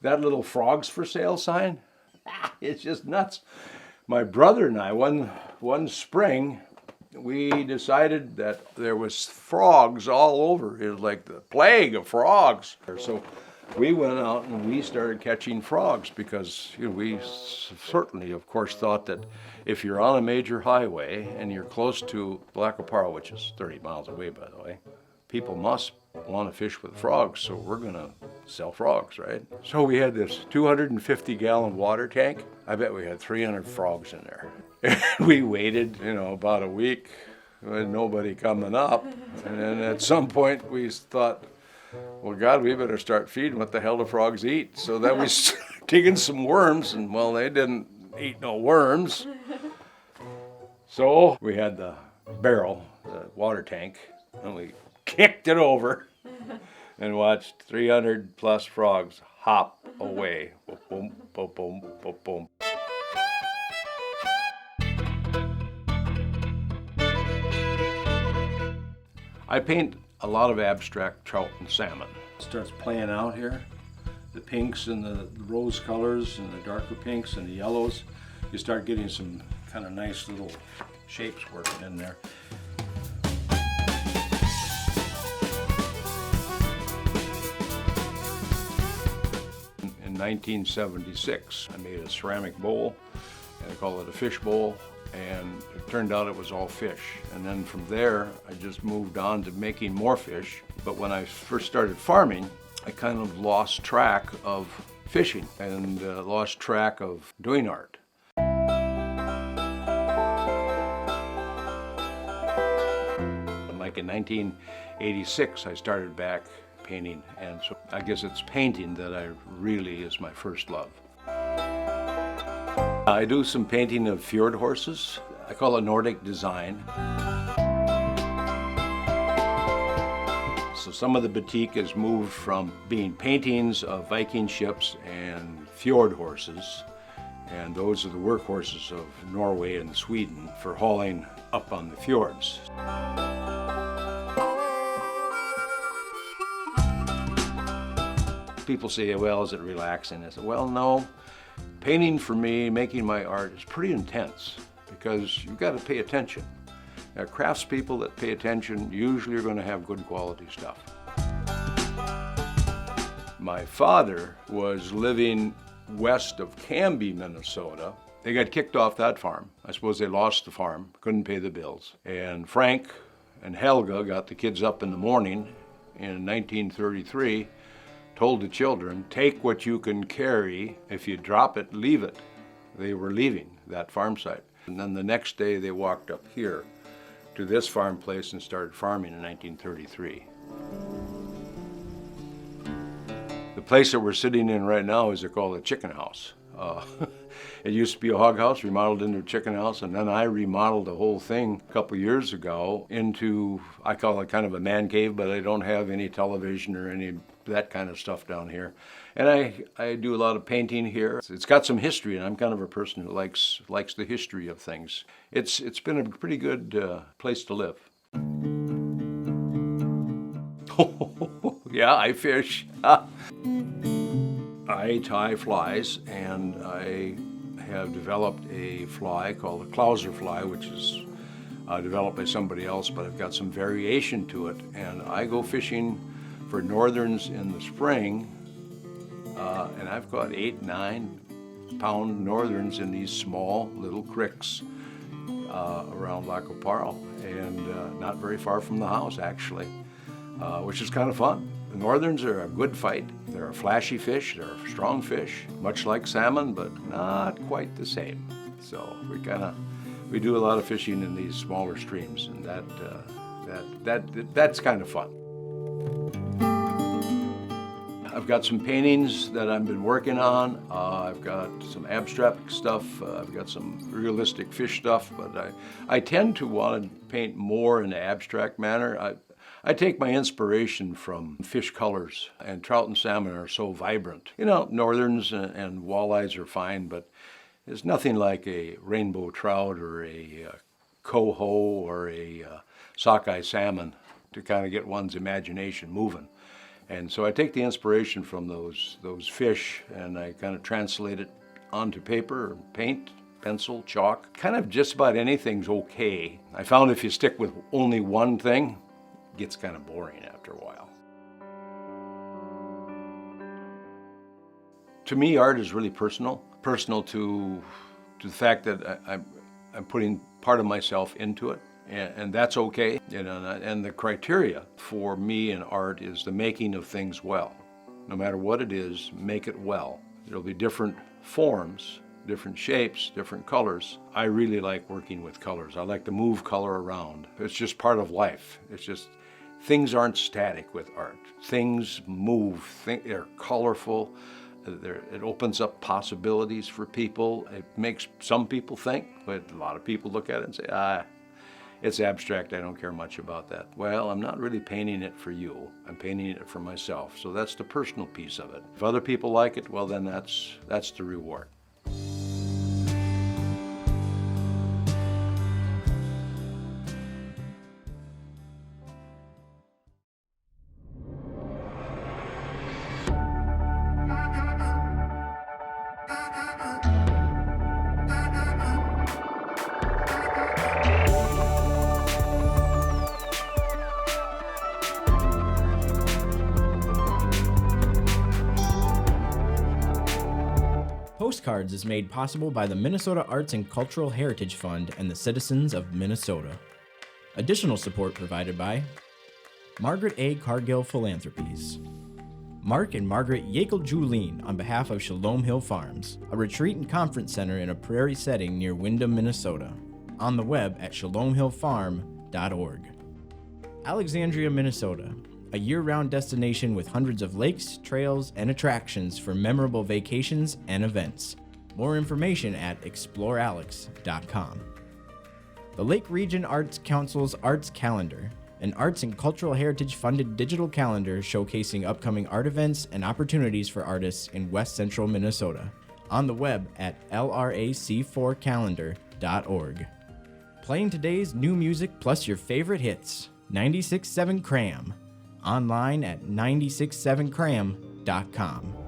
that little frogs for sale sign, it's just nuts. My brother and I, one spring, we decided that there was frogs all over. It was like the plague of frogs. So we went out and we started catching frogs because we certainly, of course, thought that if you're on a major highway and you're close to Lac qui Parle, which is 30 miles away, by the way, people must want to fish with frogs, so we're going to sell frogs, right? So we had this 250-gallon water tank. I bet we had 300 frogs in there. We waited, about a week with nobody coming up. And then at some point we thought, well, God, we better start feeding. What the hell do frogs eat? So then we started digging some worms, and well, they didn't eat no worms. So we had the barrel, the water tank, and we kicked it over and watched 300 plus frogs hop away. Boom, boom, boom, boom, boom. I paint a lot of abstract trout and salmon. It starts playing out here. The pinks and the rose colors and the darker pinks and the yellows. You start getting some kind of nice little shapes working in there. In 1976, I made a ceramic bowl, and I call it a fish bowl, and it turned out it was all fish. And then from there, I just moved on to making more fish. But when I first started farming, I kind of lost track of fishing and lost track of doing art. Like in 1986, I started back painting, and so I guess it's painting that I really is my first love. I do some painting of fjord horses. I call it Nordic design. So some of the batik has moved from being paintings of Viking ships and fjord horses, and those are the workhorses of Norway and Sweden for hauling up on the fjords. People say, well, is it relaxing? I said, well, no. Painting for me, making my art, is pretty intense because you've got to pay attention. Now, craftspeople that pay attention usually are going to have good quality stuff. My father was living west of Canby, Minnesota. They got kicked off that farm. I suppose they lost the farm, couldn't pay the bills. And Frank and Helga got the kids up in the morning in 1933, told the children, take what you can carry. If you drop it, leave it. They were leaving that farm site. And then the next day they walked up here to this farm place and started farming in 1933. The place that we're sitting in right now is called a chicken house. It used to be a hog house, remodeled into a chicken house, and then I remodeled the whole thing a couple years ago into, I call it kind of a man cave, but I don't have any television or any that kind of stuff down here. And I do a lot of painting here. It's got some history, and I'm kind of a person who likes the history of things. It's been a pretty good place to live. Yeah, I fish. I tie flies, and I have developed a fly called a Clouser fly, which is developed by somebody else, but I've got some variation to it. And I go fishing for northerns in the spring, and I've got 8-9 pound northerns in these small little creeks around Lac qui Parle, and not very far from the house, actually, which is kind of fun. The northerns are a good fight. They're a flashy fish, they're a strong fish, much like salmon, but not quite the same. So we do a lot of fishing in these smaller streams, and that's kind of fun. I've got some paintings that I've been working on. I've got some abstract stuff. I've got some realistic fish stuff, but I tend to want to paint more in an abstract manner. I take my inspiration from fish colors, and trout and salmon are so vibrant. Northerns and walleyes are fine, but there's nothing like a rainbow trout or a coho or a sockeye salmon to kind of get one's imagination moving. And so I take the inspiration from those fish and I kind of translate it onto paper, paint, pencil, chalk. Kind of just about anything's okay. I found if you stick with only one thing, it gets kind of boring after a while. To me, art is really personal to the fact that I'm putting part of myself into it, and that's okay. And the criteria for me in art is the making of things well. No matter what it is, make it well. There'll be different forms, different shapes, different colors. I really like working with colors. I like to move color around. It's just part of life. It's just, things aren't static with art. Things move, they're colorful. It opens up possibilities for people. It makes some people think, but a lot of people look at it and say, it's abstract, I don't care much about that. Well, I'm not really painting it for you. I'm painting it for myself. So that's the personal piece of it. If other people like it, well, then that's the reward. Postcards is made possible by the Minnesota Arts and Cultural Heritage Fund and the citizens of Minnesota. Additional support provided by Margaret A. Cargill Philanthropies, Mark and Margaret Yakel-Julien on behalf of Shalom Hill Farms, a retreat and conference center in a prairie setting near Windham, Minnesota. On the web at shalomhillfarm.org. Alexandria, Minnesota, a year-round destination with hundreds of lakes, trails, and attractions for memorable vacations and events. More information at explorealex.com. The Lake Region Arts Council's Arts Calendar, an arts and cultural heritage funded digital calendar showcasing upcoming art events and opportunities for artists in West Central Minnesota. On the web at lrac4calendar.org. Playing today's new music plus your favorite hits, 96.7 Cram. Online at 967cram.com.